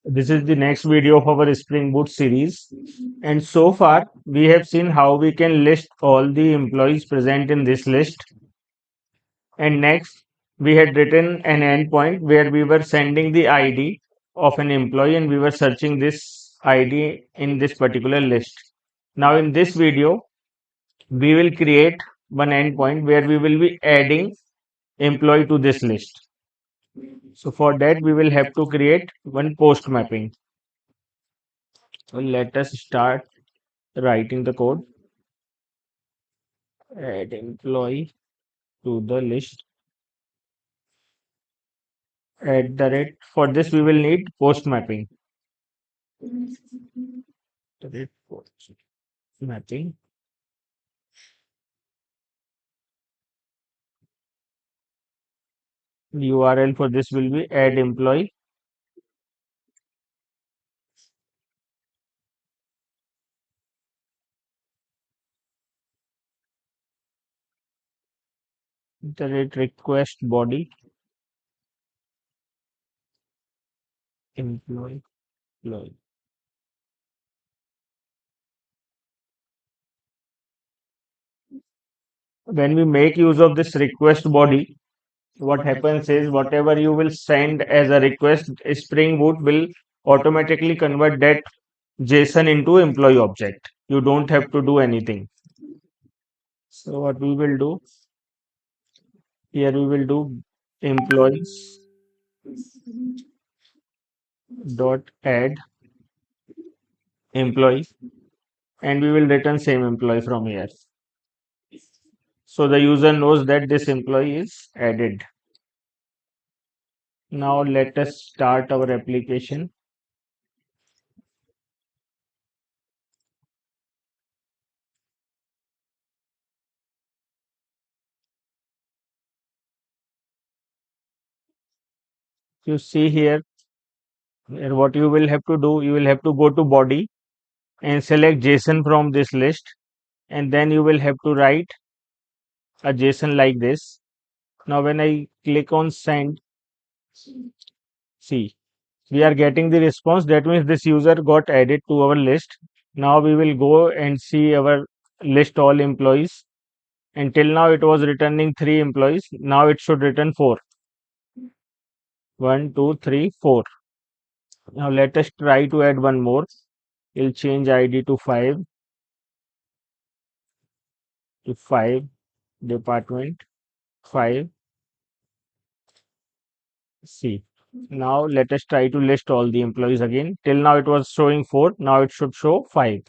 This is the next video of our Spring Boot series. And so far, we have seen how we can list all the employees present in this list. And next, we had written an endpoint where we were sending the ID of an employee and we were searching this ID in this particular list. Now, in this video, we will create one endpoint where we will be adding employee to this list. So for that, we will have to create one post mapping. So let us start writing the code. Add employee to the list at the rate. For this, we will need post mapping. The rate post mapping. The URL for this will be add employee. The rate request body employee. Employee. When we make use of this request body, what happens is whatever you will send as a request, Spring Boot will automatically convert that JSON into employee object. You don't have to do anything. So what we will do here, we will do employees dot add employee, and we will return same employee from here. So the user knows that this employee is added. Now let us start our application. You see here, what you will have to do, you will have to go to body and select JSON from this list, and then you will have to write a JSON like this. Now when I click on send, see, we are getting the response. That means this user got added to our list. Now we will go and see our list all employees. Until now it was returning 3 employees. Now it should return 4. 1, 2, 3, 4. Now let us try to add one more. We'll change ID to 5. To 5. Department 5. C. Now let us try to list all the employees again. Till now it was showing 4. Now it should show 5.